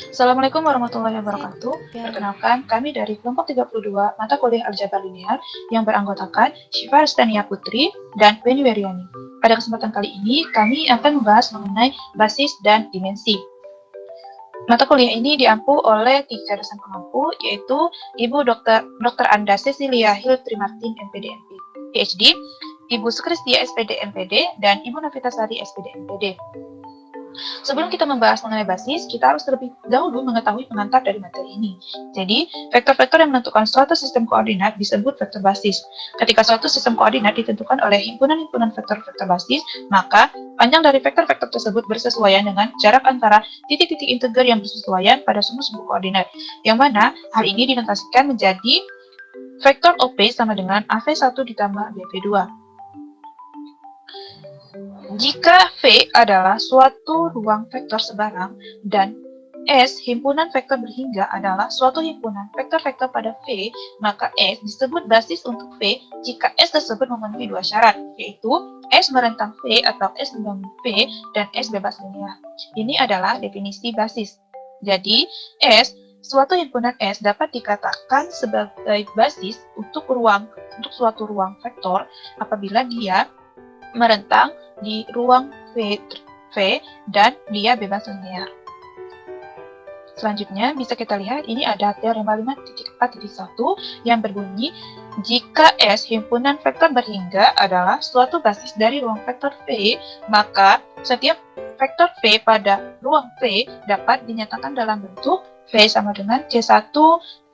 Assalamualaikum warahmatullahi wabarakatuh. Perkenalkan, kami dari kelompok 32 mata kuliah Aljabar Linear yang beranggotakan Syifa Restania Putri dan Beni Weriani. Pada kesempatan kali ini, kami akan membahas mengenai basis dan dimensi. Mata kuliah ini diampu oleh 3 dosen pengampu, yaitu Ibu Dr. Anda Cecilia Hill Trimartin, MPD, PhD, Ibu Sukristia, SPD, MPD, dan Ibu Navita Sari, SPD, MPD. Sebelum kita membahas mengenai basis, kita harus terlebih dahulu mengetahui pengantar dari materi ini. Jadi, vektor-vektor yang menentukan suatu sistem koordinat disebut vektor basis. Ketika suatu sistem koordinat ditentukan oleh himpunan-himpunan vektor-vektor basis, maka panjang dari vektor-vektor tersebut bersesuaian dengan jarak antara titik-titik integer yang bersesuaian pada sumbu-sumbu koordinat, yang mana hal ini dinotasikan menjadi vektor OP sama dengan AV1 ditambah BP2. Jika V adalah suatu ruang vektor sebarang dan S himpunan vektor berhingga adalah suatu himpunan vektor-vektor pada V, maka S disebut basis untuk V jika S tersebut memenuhi dua syarat, yaitu S merentang V atau S membangun V dan S bebas linear. Ini adalah definisi basis. Jadi, suatu himpunan S dapat dikatakan sebagai basis untuk suatu ruang vektor apabila dia merentang di ruang V dan dia bebas linear. Selanjutnya bisa kita lihat ini ada teorema 5.4.1 yang berbunyi jika S himpunan vektor berhingga adalah suatu basis dari ruang vektor V, maka setiap vektor V pada ruang V dapat dinyatakan dalam bentuk V sama dengan C1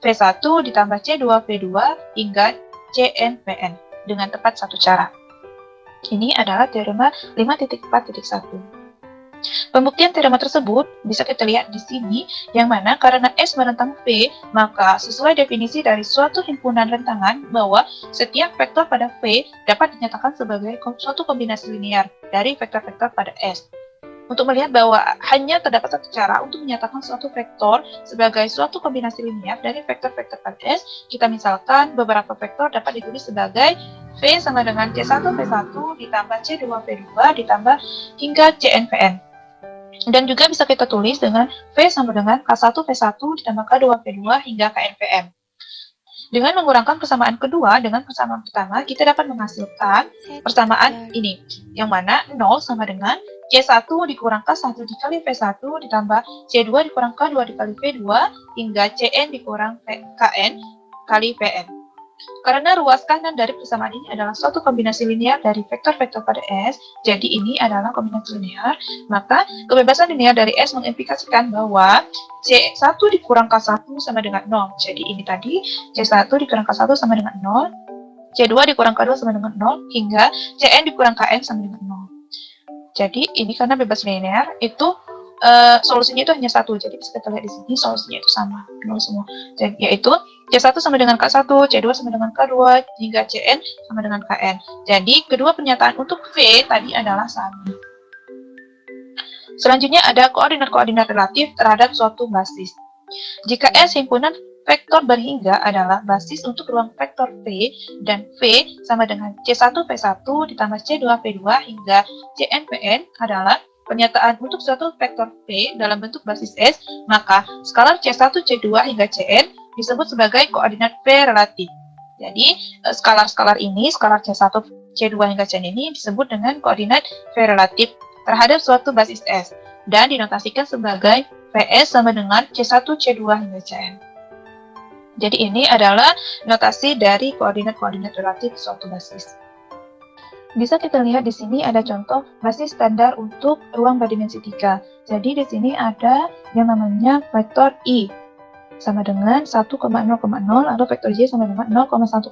V1 ditambah C2 V2 hingga CN/Vn dengan tepat satu cara. Ini adalah teorema 5.4.1. Pembuktian teorema tersebut bisa kita lihat di sini, yang mana karena S merentang V, maka sesuai definisi dari suatu himpunan rentangan bahwa setiap vektor pada V dapat dinyatakan sebagai suatu kombinasi linear dari vektor-vektor pada S. Untuk melihat bahwa hanya terdapat satu cara untuk menyatakan suatu vektor sebagai suatu kombinasi linear dari vektor-vektor pada S, kita misalkan beberapa vektor dapat ditulis sebagai V sama dengan C1 V1 ditambah C2 V2 ditambah hingga CN/Vn. Dan juga bisa kita tulis dengan V sama dengan K1 V1 ditambah K2 V2 hingga KN/Vn. Dengan mengurangkan persamaan kedua dengan persamaan pertama, kita dapat menghasilkan persamaan ini, yang mana 0 sama dengan C1 dikurang K1 dikali V1 ditambah C2 dikurang K2 dikali V2 hingga Cn dikurang Kn kali Vn. Karena ruas kanan dari persamaan ini adalah suatu kombinasi linear dari vektor-vektor pada S, jadi ini adalah kombinasi linear, maka kebebasan linear dari S mengimplikasikan bahwa C1 dikurang K1 sama dengan 0. Jadi ini tadi C1 dikurang K1 sama dengan 0, C2 dikurang K2 sama dengan 0, hingga Cn dikurang Kn sama dengan 0. Jadi ini karena bebas linear itu solusinya itu hanya satu, jadi bisa kita lihat di sini solusinya itu sama, 0 semua. Jadi, yaitu C1 sama dengan K1, C2 sama dengan K2, hingga Cn sama dengan Kn. Jadi kedua pernyataan untuk V tadi adalah sama. Selanjutnya ada koordinat-koordinat relatif terhadap suatu basis. Jika S himpunan vektor berhingga adalah basis untuk ruang vektor V dan V sama dengan C1 V1 ditambah C2 V2 hingga CN/Vn adalah pernyataan untuk suatu vektor V dalam bentuk basis S, maka skalar C1, C2 hingga Cn disebut sebagai koordinat V relatif. Jadi, skalar-skalar ini, skalar C1, C2 hingga Cn ini disebut dengan koordinat V relatif terhadap suatu basis S dan dinotasikan sebagai Vs sama dengan C1, C2 hingga Cn. Jadi ini adalah notasi dari koordinat-koordinat relatif suatu basis. Bisa kita lihat di sini ada contoh basis standar untuk ruang berdimensi 3. Jadi di sini ada yang namanya vektor I sama dengan 1,0,0 atau vektor J sama dengan 0,1,0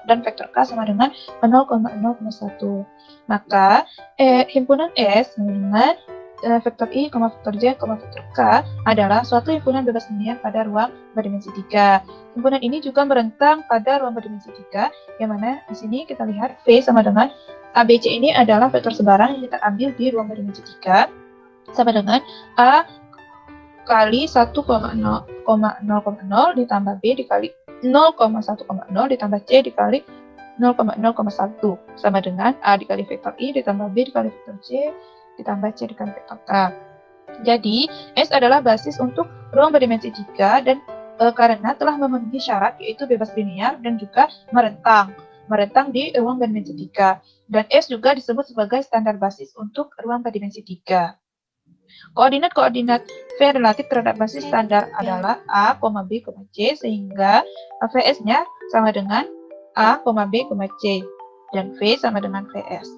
dan vektor K sama dengan 0,0,1. Maka himpunan S sama dengan vektor I, vektor J, vektor K adalah suatu himpunan bebas linear pada ruang berdimensi 3. Himpunan ini juga merentang pada ruang berdimensi 3, yang mana di sini kita lihat V sama dengan ABC ini adalah vektor sebarang yang kita ambil di ruang berdimensi 3 sama dengan A kali 1,0,0 ditambah B dikali 0,1,0 ditambah C dikali 0,0,1 sama dengan A dikali vektor I ditambah B dikali vektor C ditambah C dikali vektor K. Jadi, S adalah basis untuk ruang berdimensi 3 dan karena telah memenuhi syarat yaitu bebas linear dan juga merentang di ruang berdimensi 3. Dan S juga disebut sebagai standar basis untuk ruang berdimensi 3. Koordinat-koordinat V relatif terhadap basis standar adalah A, B, C, sehingga VS-nya sama dengan A, B, C, dan V sama dengan VS.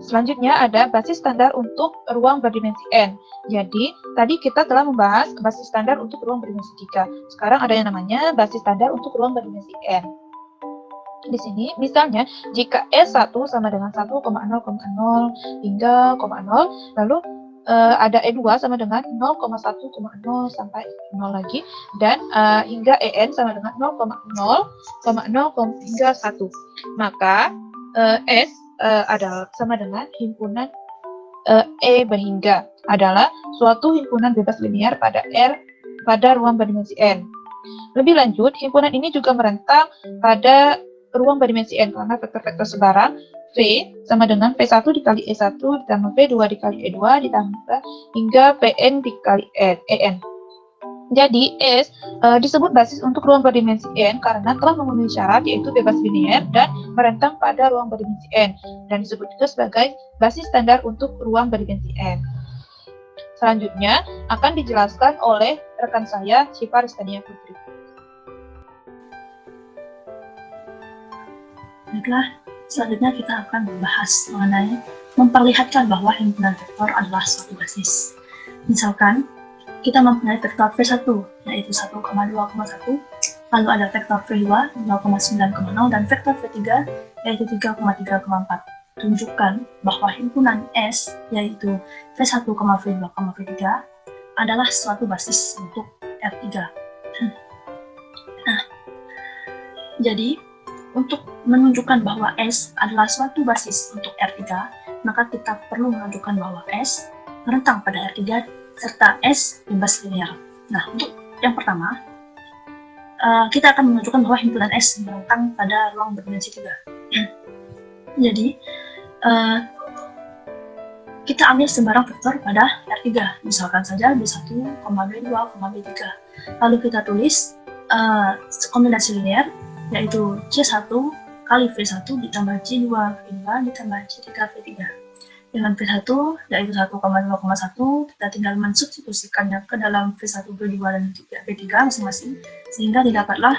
Selanjutnya ada basis standar untuk ruang berdimensi N. Jadi, tadi kita telah membahas basis standar untuk ruang berdimensi 3. Sekarang ada yang namanya basis standar untuk ruang berdimensi N. Di sini, misalnya, jika S1 sama dengan 1,0,0 hingga 0, lalu ada E2 sama dengan 0,1,0 sampai 0 lagi, dan hingga EN sama dengan 0,0,0 hingga 1. Maka S adalah sama dengan himpunan E berhingga adalah suatu himpunan bebas linear pada R pada ruang berdimensi N. Lebih lanjut, himpunan ini juga merentang pada ruang berdimensi N karena vektor-vektor sebarang V sama dengan V1 dikali E1 ditambah V2 dikali E2 ditambah hingga Pn dikali En. Jadi, S disebut basis untuk ruang berdimensi N karena telah memenuhi syarat yaitu bebas linear dan merentang pada ruang berdimensi N, dan disebut juga sebagai basis standar untuk ruang berdimensi N. Selanjutnya akan dijelaskan oleh rekan saya, Syifa Ristania Putri. Baiklah, selanjutnya kita akan membahas mengenai memperlihatkan bahwa himpunan vektor adalah suatu basis. Misalkan, kita mempunyai vektor V1, yaitu 1,2,1, lalu ada vektor V2, 0,9,0, dan vektor V3, yaitu 3,3,4. Tunjukkan bahwa himpunan S, yaitu V1, V2, V3, adalah suatu basis untuk R3. Nah, jadi, untuk menunjukkan bahwa S adalah suatu basis untuk R3, maka kita perlu menunjukkan bahwa S merentang pada R3 serta S bebas linear. Nah, untuk yang pertama, kita akan menunjukkan bahwa himpunan S merentang pada ruang berdimensi 3. Jadi, kita ambil sembarang vektor pada R3, misalkan saja B1, B2, B3. Lalu kita tulis kombinasi linear, yaitu C1 kali V1 ditambah C2 V2 ditambah C3 V3. Dengan V1 yaitu 1,2,1, kita tinggal mensubstitusikannya ke dalam V1, V2, dan V3 masing-masing, sehingga didapatlah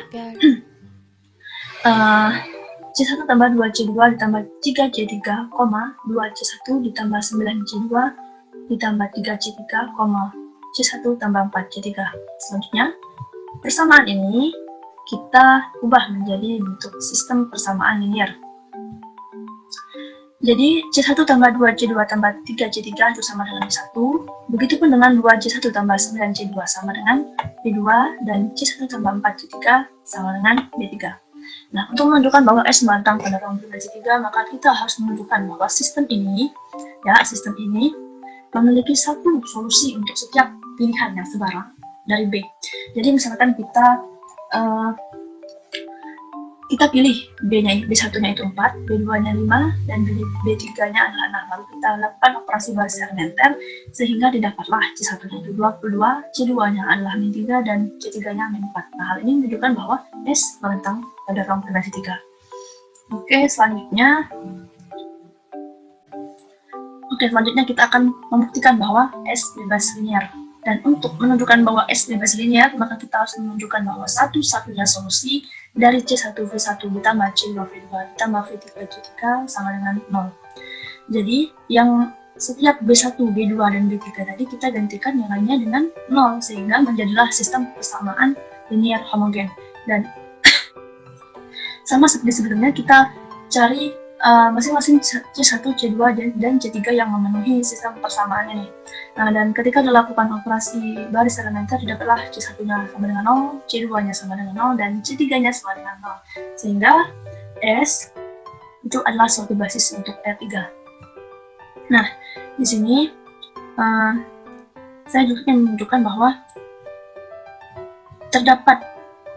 C1 tambah 2C2 ditambah 3C3, 2C1 ditambah 9C2 ditambah 3C3, C1 tambah 4C3. Selanjutnya, persamaan ini kita ubah menjadi bentuk sistem persamaan linear. Jadi, C1 tambah 2C2 tambah 3C3 itu sama dengan B1, begitupun dengan 2C1 tambah 9C2 sama dengan B2, dan C1 tambah 4C3 sama dengan B3. Nah, untuk menunjukkan bahwa S merentang pada ruang berdimensi 3, maka kita harus menunjukkan bahwa sistem ini memiliki satu solusi untuk setiap pilihan yang sebarang dari B. Jadi, misalkan kita pilih B1-nya itu 4, B2-nya 5, dan B3-nya adalah 6. Lalu kita lakukan operasi baris elementer sehingga didapatlah C1-nya itu 22, C2-nya adalah -3, dan C3-nya -4. Nah, hal ini menunjukkan bahwa S merentang pada ruang berdimensi 3. Selanjutnya kita akan membuktikan bahwa S bebas linear. Dan untuk menunjukkan bahwa S bebas linear, maka kita harus menunjukkan bahwa satu-satunya solusi dari C1 V1 ditambah C2 V2 ditambah V3 C3 sama dengan 0. Jadi, yang setiap B1, B2, dan B3 tadi kita gantikan nilainya dengan 0, sehingga menjadilah sistem persamaan linear homogen. Dan sama seperti sebelumnya, kita cari masing-masing C1, C2, dan C3 yang memenuhi sistem persamaan ini. Nah, dan ketika dilakukan operasi baris elementer, didapatlah C1-nya sama dengan 0, C2-nya sama dengan 0, dan C3-nya sama dengan 0. Sehingga S itu adalah suatu basis untuk R3. Nah, di sini saya juga ingin menunjukkan bahwa terdapat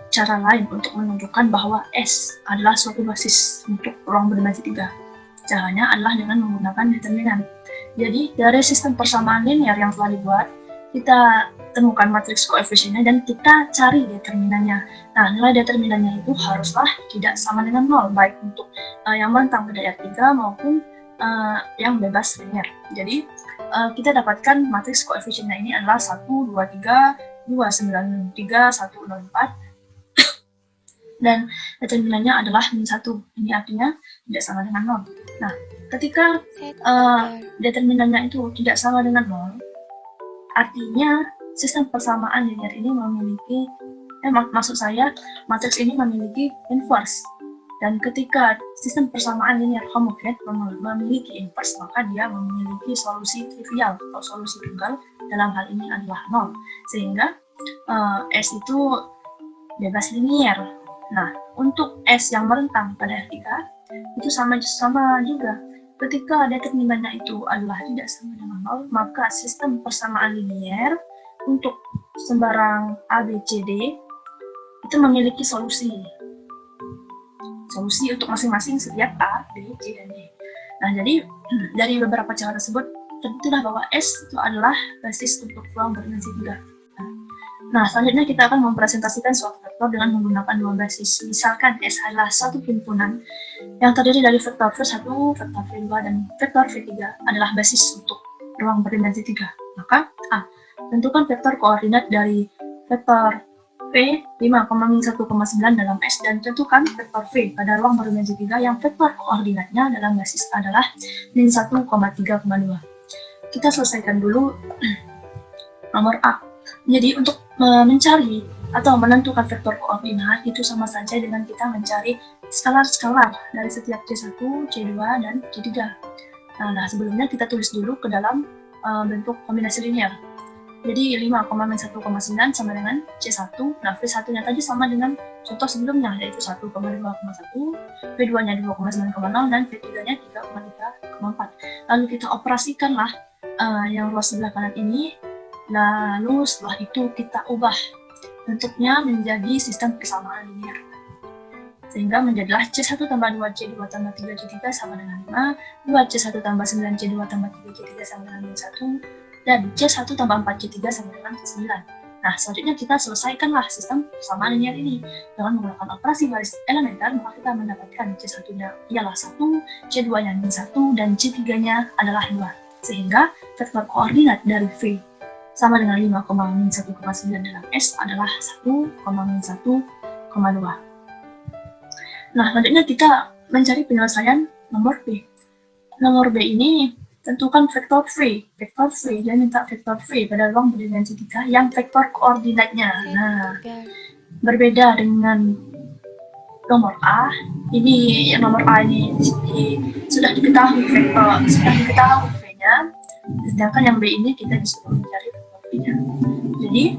cara lain untuk menunjukkan bahwa S adalah suatu basis untuk ruang berdimensi 3. Caranya adalah dengan menggunakan determinan. Jadi dari sistem persamaan linear yang telah dibuat, kita temukan matriks koefisiennya dan kita cari determinannya. Nah, nilai determinannya itu haruslah tidak sama dengan 0, baik untuk yang merentang pada R3 maupun yang bebas linear. Jadi, kita dapatkan matriks koefisiennya ini adalah 1, 2, 3, 2, 9, 3, 1, 0, 4, dan determinannya adalah min 1. Ini artinya tidak sama dengan 0. Nah, ketika determinannya itu tidak sama dengan 0, artinya sistem persamaan linear ini memiliki, maksud saya, matriks ini memiliki inverse. Dan ketika sistem persamaan linear homogen memiliki inverse, maka dia memiliki solusi trivial atau solusi tunggal, dalam hal ini adalah 0. Sehingga S itu bebas linear. Nah, untuk S yang merentang pada R3, itu sama juga. Ketika determinannya itu adalah tidak sama dengan 0, maka sistem persamaan linear untuk sembarang A, B, C, D itu memiliki solusi untuk masing-masing setiap A, B, C, dan D. Nah, jadi dari beberapa cara tersebut, tentulah bahwa S itu adalah basis untuk ruang berdimensi 3. Nah, selanjutnya kita akan mempresentasikan suatu vektor dengan menggunakan dua basis. Misalkan S adalah satu himpunan yang terdiri dari vektor V1, vektor V2, dan vektor V3 adalah basis untuk ruang berdimensi 3. Maka A. Tentukan vektor koordinat dari vektor V 5,1,9 dalam S dan tentukan vektor V pada ruang berdimensi 3 yang vektor koordinatnya dalam basis adalah min 1,3,2. Kita selesaikan dulu nomor A. Jadi untuk mencari atau menentukan vektor koordinat itu sama saja dengan kita mencari skalar-skalar dari setiap C1, C2, dan C3. Nah, sebelumnya kita tulis dulu ke dalam bentuk kombinasi linear. Jadi 5,1,9 sama dengan C1. Nah, V1-nya tadi sama dengan contoh sebelumnya, yaitu 1,2,1, V2-nya 2,9,0, dan V3-nya 3,3,4. Lalu kita operasikanlah yang ruas sebelah kanan ini. Lalu setelah itu kita ubah bentuknya menjadi sistem persamaan linear. Sehingga menjadilah C1 tambah 2C2 tambah 3C3 sama dengan 5, 2C1 tambah 9C2 tambah 3C3 sama dengan 1, dan C1 tambah 4C3 sama dengan 9. Nah, selanjutnya kita selesaikanlah sistem persamaan linear ini. Dengan menggunakan operasi baris elementer, maka kita mendapatkan C1-nya ialah 1, C2-nya min 1, dan C3-nya adalah 2. Sehingga vektor koordinat dari V sama dengan 5,1,9 dalam S adalah 1,1,2. Nah, selanjutnya kita mencari penyelesaian nomor B. Nomor B ini tentukan vektor V. Vektor V, dia minta vektor V pada ruang berdimensi 3 yang vektor koordinatnya. Nah, berbeda dengan nomor A. Ini nomor A ini sudah diketahui V-nya. Sedangkan yang B ini kita disuruh mencari vektor V-nya. Jadi,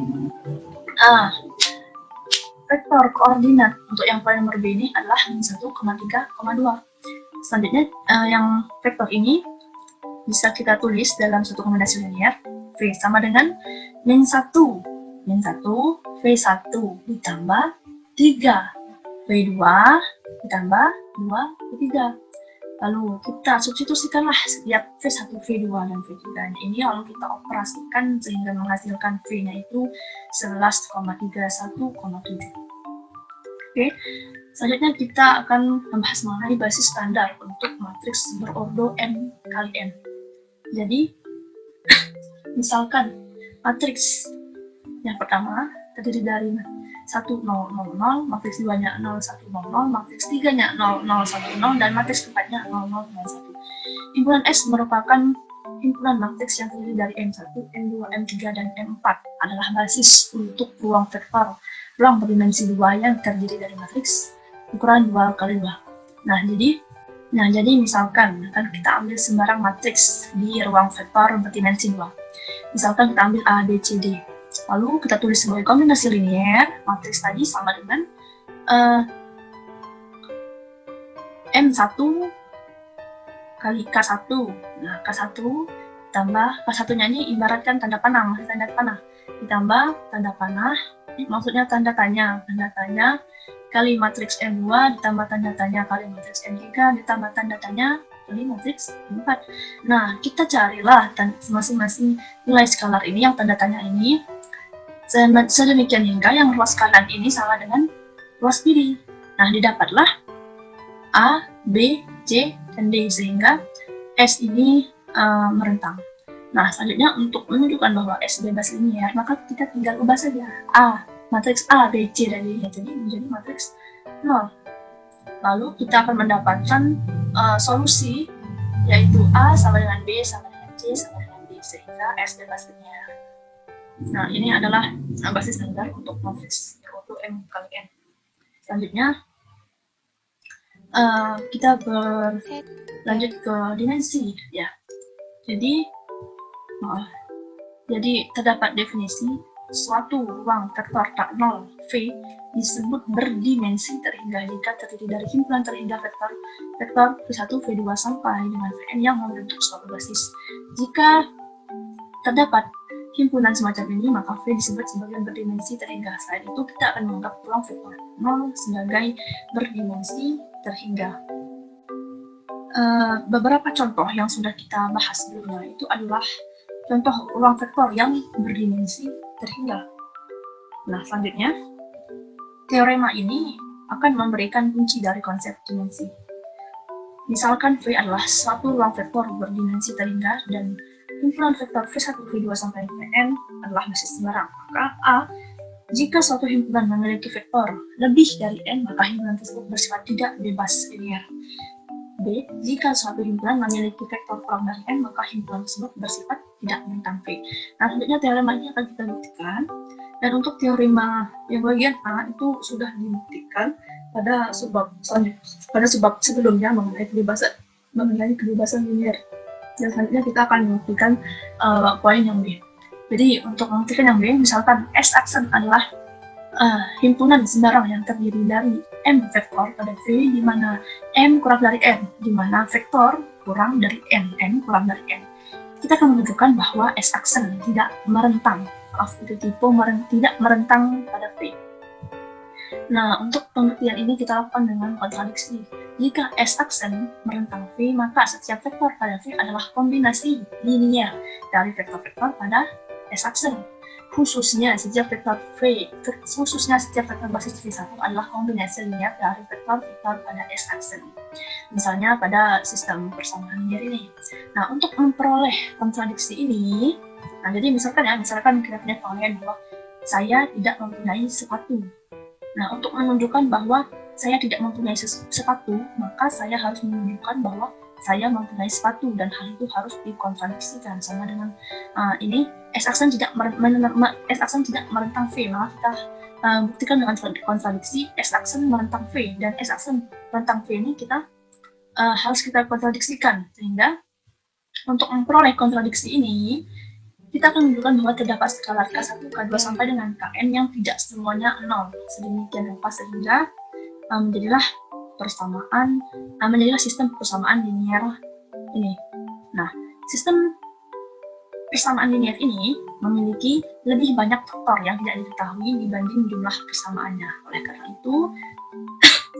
vektor koordinat untuk yang pada nomor B ini adalah min 1,3,2. Selanjutnya, yang vektor ini bisa kita tulis dalam suatu kombinasi linear. V sama dengan min 1 V1 ditambah 3 V2 ditambah 2 V3. Lalu kita substitusikanlah setiap V1, V2, dan V3 ini, lalu kita operasikan sehingga menghasilkan V-nya itu 11,31,7. Oke, selanjutnya kita akan membahas mengenai basis standar untuk matriks berordo M kali N. Jadi, misalkan matriks yang pertama terdiri dari 1, 0, 0, 0, matriks 2-nya 0, 1, 0, 0, matriks 3-nya 0, 0, 1, 0, dan matriks 4-nya 0, 0, 1. Himpunan S merupakan himpunan matriks yang terdiri dari M1, M2, M3, dan M4 adalah basis untuk ruang vektor ruang berdimensi 2 yang terdiri dari matriks ukuran 2 kali 2. Nah, jadi misalkan kan kita ambil sembarang matriks di ruang vektor berdimensi 2. Misalkan kita ambil A, B, C, D. Lalu kita tulis sebagai kombinasi linear, matriks tadi sama dengan M1 kali K1. Nah, K1 tambah K1-nya ini ibaratkan tanda panah, ditambah tanda panah, maksudnya tanda tanya kali matriks M2 ditambah tanda tanya kali matriks M3 ditambah tanda tanya kali matriks 4. Nah, kita carilah masing-masing nilai skalar ini yang tanda tanya ini sedemikian hingga yang ruas kanan ini sama dengan ruas kiri. Nah, didapatlah A, B, C, dan D sehingga S ini merentang. Nah, selanjutnya untuk menunjukkan bahwa S bebas linear, maka kita tinggal ubah saja matriks A, B, C, dan D jadi menjadi matriks 0. Lalu kita akan mendapatkan solusi yaitu A sama dengan B sama dengan C sama dengan D sehingga S bebas linear. Nah, ini adalah basis standar untuk matriks yaitu M kali N. Selanjutnya kita berlanjut ke dimensi ya. Jadi terdapat definisi suatu ruang vektor tak nol V disebut berdimensi terhingga jika terdiri dari himpunan terhingga vektor V1, V2 sampai dengan Vn yang membentuk suatu basis. Jika terdapat himpunan semacam ini, maka V disebut sebagai berdimensi terhingga. Selain itu, kita akan menganggap ruang vektor 0 sebagai berdimensi terhingga. Beberapa contoh yang sudah kita bahas sebelumnya itu adalah contoh ruang vektor yang berdimensi terhingga. Nah, selanjutnya, teorema ini akan memberikan kunci dari konsep dimensi. Misalkan V adalah suatu ruang vektor berdimensi terhingga dan himpunan vektor V1, V2 sampai Vn adalah basis sembarang. Maka A, jika suatu himpunan memiliki vektor lebih dari N, maka himpunan tersebut bersifat tidak bebas linear. B, jika suatu himpunan memiliki vektor kurang dari N, maka himpunan tersebut bersifat tidak merentang V. Nah, selanjutnya teorema ini akan kita buktikan. Dan untuk teorema yang bagian A itu sudah dibuktikan pada sebab sebelumnya mengenai kebebasan linear. Dan selanjutnya kita akan membuktikan poin yang B. Jadi untuk membuktikan yang B, misalkan S aksen adalah himpunan sembarang yang terdiri dari M vektor pada V, di mana M kurang dari N, di mana vektor kurang dari N kurang dari N. Kita akan menunjukkan bahwa S aksen tidak merentang, tidak merentang pada V. Nah, untuk pembuktian ini kita lakukan dengan kontradiksi. Jika S aksen merentang V, maka setiap vektor pada V adalah kombinasi linear dari vektor-vektor pada S aksen. Khususnya setiap vektor basis V1 adalah kombinasi linear dari vektor-vektor pada S aksen. Misalnya pada sistem persamaan linear ini. Nah, untuk memperoleh kontradiksi ini, jadi misalkan kita punya pengertian bahwa saya tidak mempunyai sepatu. Nah, untuk menunjukkan bahwa saya tidak mempunyai sepatu, maka saya harus menunjukkan bahwa saya mempunyai sepatu, dan hal itu harus dikontradiksikan sama dengan ini S aksen tidak merentang V. Maka kita buktikan dengan kontradiksi S aksen merentang V, dan S aksen merentang V ini harus kita kontradiksikan, sehingga untuk memperoleh kontradiksi ini kita akan menunjukkan bahwa terdapat skalar K1, K2 sampai dengan Kn yang tidak semuanya 0. Sedemikian rupa sehingga menjadilah sistem persamaan linear ini. Nah, sistem persamaan linear ini memiliki lebih banyak faktor yang tidak diketahui dibanding jumlah persamaannya. Oleh karena itu,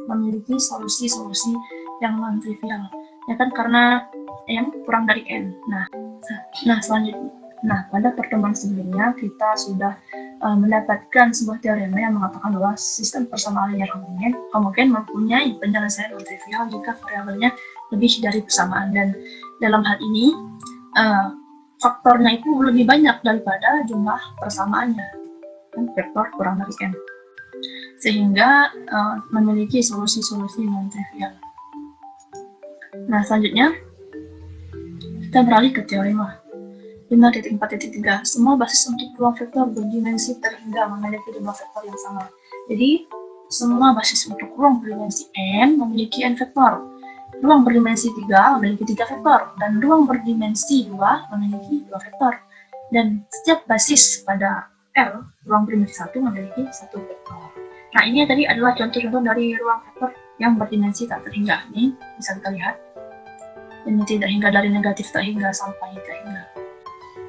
memiliki solusi-solusi yang non-trivial. Ya kan, karena M kurang dari N. Nah, selanjutnya. Nah, pada pertemuan sebelumnya kita sudah mendapatkan sebuah teorema yang mengatakan bahwa sistem persamaan linear homogen mempunyai penyelesaian non-trivial jika variabelnya lebih dari persamaan, dan dalam hal ini faktornya itu lebih banyak daripada jumlah persamaannya, vektor kurang dari N, sehingga memiliki solusi-solusi non-trivial. Nah, selanjutnya kita beralih ke teorema 5.4.3. Semua basis untuk ruang vektor berdimensi terhingga memiliki jumlah vektor yang sama. Jadi, semua basis untuk ruang berdimensi N memiliki N vektor. Ruang berdimensi 3 memiliki 3 vektor, dan ruang berdimensi 2 memiliki 2 vektor. Dan setiap basis pada L, ruang berdimensi 1 memiliki 1 vektor. Nah, ini tadi adalah contoh-contoh dari ruang vektor yang berdimensi tak terhingga. Ini bisa kita lihat. Dimensi terhingga dari negatif terhingga sampai terhingga.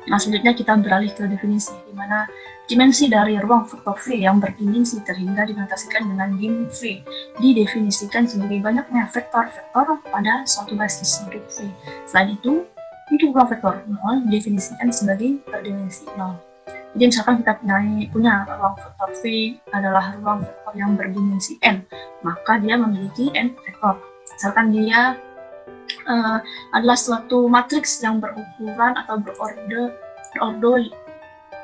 Nah, selanjutnya kita beralih ke definisi, di mana dimensi dari ruang vektor V yang berdimensi terhingga dinotasikan dengan dim V didefinisikan sebagai banyaknya vektor-vektor pada suatu basis bentuk V. Selain itu, untuk ruang vektor 0 didefinisikan sebagai berdimensi 0. Jadi misalkan kita punya ruang vektor V adalah ruang vektor yang berdimensi n, maka dia memiliki n vektor. Misalkan dia adalah suatu matriks yang berukuran atau berordo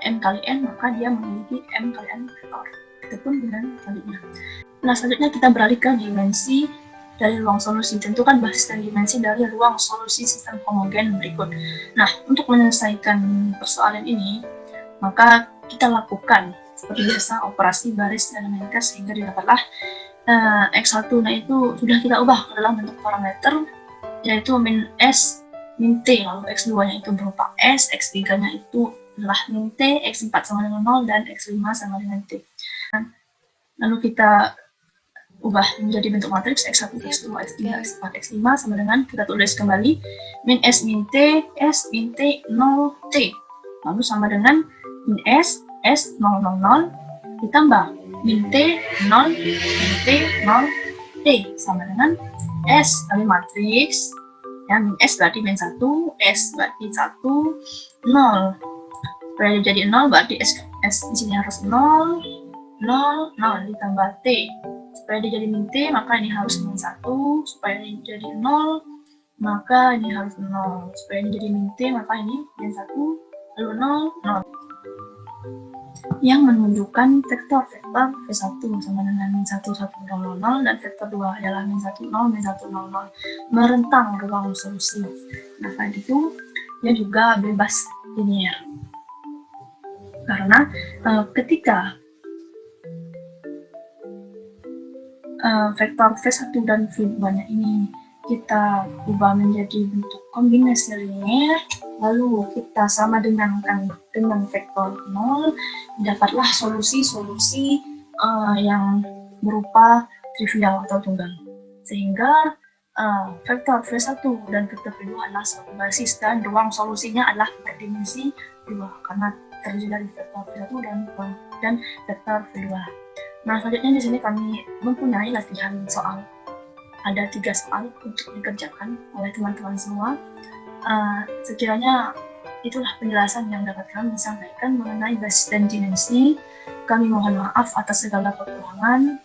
m kali n, maka dia memiliki m kali n vektor. Begitupun dengan selanjutnya. Nah, selanjutnya kita beralih ke dimensi dari ruang solusi. Tentukan basis dan dimensi dari ruang solusi sistem homogen berikut. Nah, untuk menyelesaikan persoalan ini, maka kita lakukan seperti biasa operasi baris dan menkes sehingga didapatlah X1-nya itu sudah kita ubah ke dalam bentuk parameter, yaitu min S min T, lalu X2-nya itu berupa S, X3-nya itu adalah min T, X4 sama dengan 0, dan X5 sama dengan T. Lalu kita ubah menjadi bentuk matriks X1, X2, X3, X4, X5 sama dengan, kita tulis kembali, min S min T, S min T, 0, T. Lalu sama dengan min S, S, 0, 0, 0, ditambah min T, 0, min T, 0, T. Sama dengan S kali matriks, ya, min S berarti min 1, S berarti 1, 0. Supaya jadi 0 berarti S di sini harus 0, 0, 0 ditambah T. Supaya dia jadi min T, maka ini harus min 1. Supaya ini jadi 0, maka ini harus 0. Supaya ini jadi min T, maka ini min 1, lalu 0, 0. Yang menunjukkan vektor-vektor V1 sama dengan min 1, 1, 0, 0, dan vektor 2 adalah min 1, 0, min 1, 0, 0. Merentang ruang solusi. Nah, selain itu, dia juga bebas linear. Karena ketika vektor V1 dan V2-nya ini kita ubah menjadi bentuk kombinasi linear, lalu kita sama dengan vektor 0, dapatlah solusi-solusi yang berupa trivial atau tunggal. Sehingga vektor V1 dan vektor V2 adalah suatu basis dan ruang solusinya adalah berdimensi 2 karena terdiri dari vektor V1 dan vektor V2. Nah, selanjutnya di sini kami mempunyai latihan soal. Ada 3 soal untuk dikerjakan oleh teman-teman semua. Sekiranya itulah penjelasan yang dapat kami sampaikan mengenai basis dan dimensi. Kami mohon maaf atas segala kekurangan.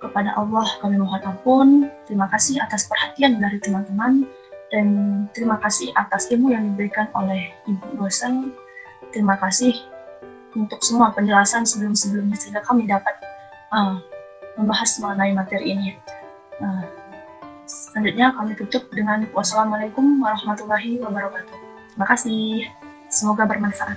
Kepada Allah kami mohon ampun. Terima kasih atas perhatian dari teman-teman, dan terima kasih atas ilmu yang diberikan oleh Ibu dosen. Terima kasih untuk semua penjelasan sebelum-sebelumnya sehingga kami dapat membahas mengenai materi ini. Selanjutnya kami tutup dengan wassalamualaikum warahmatullahi wabarakatuh. Terima kasih. Semoga bermanfaat.